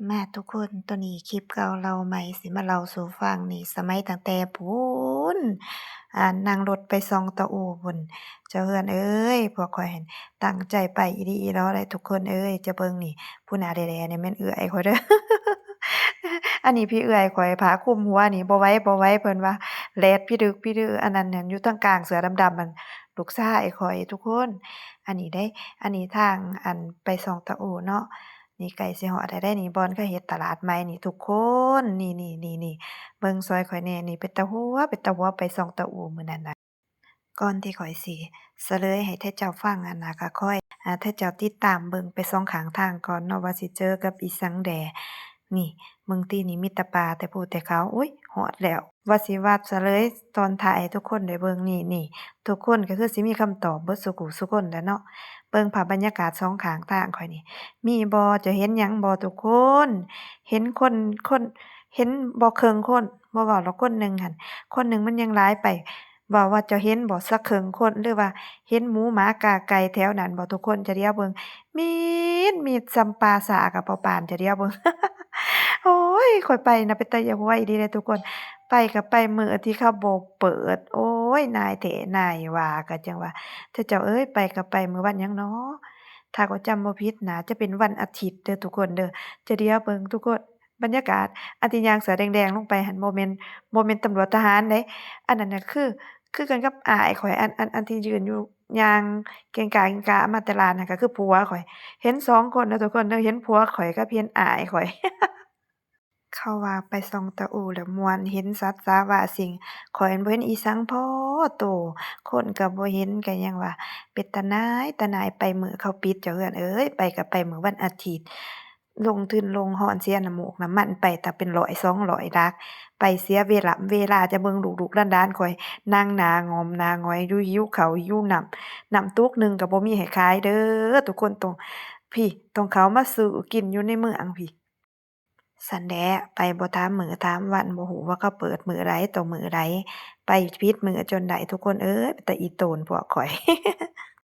มาทุกคนตัวนี้คลิปเก่าเล่าใหม่สิมาเล่าสู่ฟังนี่สมัยตั้งแต่พู้นนั่งรถไปส่องตะอูพู้นเจ้าเรือนเอ้ยพวกข้อยหั้นตั้งใจไปอีหลีอีหลอเด้ทุกคนเอ้ยจะเบิ่งนี่ผู้หน้าแด่ๆนี่แม่นเอื้อยข้อยเด้ออันนี้พี่เอื้อยข้อยผ้าคลุมหัวนี่บ่ไหวเพิ่นว่าแลดพี่ดึกพี่ดื้ออันนั้นนั่นอยู่ทางกลางเสือดำๆนั่นลูกชายข้อยทุกคนอันนี้เด้อันนี้ทางไปส่องตะอูเนาะ นี่ใกล้สิฮอดแล้วเด้นี่บ่อนเขาเฮ็ดตลาดใหม่นี่ทุกคนนี่ๆๆๆเบิ่งซอยข้อยแหน่นี่เป็นตาหัวไปส่องตาอูมื้อนั้นน่ะก่อนที่ข้อยสิเฉลยให้เทาเจ้าฟังหั้นน่ะก็คอยเทาเจ้าติดตามเบิ่งไปสองข้างทางก่อนเนาะว่าสิเจอกับอีสังแดนี่เบิ่งตินี่มีแต่ป่าแต่ภูแต่เขาอุ๊ยฮอดแล้วว่าเฉลยตอนท้ายให้ทุกคนได้เบิ่งนี่ทุกคนก็คือสิมีคำตอบเบิดซุกุซุคนแหล้วเนาะเบิ่งภาพบรรยากาศสองข้างทางข้อยนี่ มีบ่เจ้าเห็นหยังบ่ทุกคนเห็นคนเห็นบ่ครึ่งคนบ่เว้าดอกคนหนึ่งหั้นคนหนึ่งมันยังหลายไปเว้าว่าเจ้าเห็นบ่สักครึ่งคนหรือว่าเห็นหมูหมากาไก่แถวนั้นบ่ทุกคนจะเดี๋ยวเบิ่งมีดส่ำปลาสากะบ่ปานจะเดี๋ยวเบิ่งโอ๊ยข้อยไปน่ะเป็นตาอยากไว้อีหลีเด้ทุกคนไปก็ไปมื้อที่เขาบ่เปิดโอ๊ยนายแท้นายว่าก็จังว่าแต่เจ้าเอ้ยไปก็ไปมื้อวันหยังน้อ ถ้าข้อยจำบ่ผิดน่าจะเป็นวันอาทิตย์เด้อทุกคนเด้อจะเดี๋ยวเบิ่งทุกคนบรรยากาศอันที่ย่างเสือแดงๆลงไปหั้นบ่แม่นตำรวจทหารเดะอันนั้นน่ะคือกันกับอ้ายข้อยอันที่ยืนอยู่ย่างเก่งก่าๆมาแต่ร้านนั่นก็คือผัวข้อยเห็น2คนเด้อทุกคนเด้อเห็นผัวข้อยกับเห็นอ้ายข้อย เขาว่าไปส่องตาอู่แล้วม่วนเห็นสัตว์สาว่าสิ่งข้อยหั้นบ่เห็นอีสังพ้อโตคนก็บ่เห็นก็ยังว่าเป็นตาหน่ายไปมื้อเขาปิดเจ้าเรือนเอ้ยไปก็ไปมื้อวันอาทิตย์ลงทุนลงร้อนเสียน้ำมูกน้ำมันไปตั้งเป็น100 200ลักไปเสียเวลาจะเบิ่งลูกๆหลานๆข้อยนั่งหน้างอมหน้าหงอยอยู่หิวข้าวหิวน้ำตุกหนึ่งก็บ่มีให้ขายเด้อทุกคนต้องเข้ามาซื้อกินอยู่ในเมืองพี่ ซั้นแหละไปบ่ถามมื้อถามวันบ่ฮู้ว่าเขาเปิดมื้อใดต่อมื้อใดไปผิดมื้อจนได้ทุกคนเอ้ยเป็นตาอีโตนพวกข้อย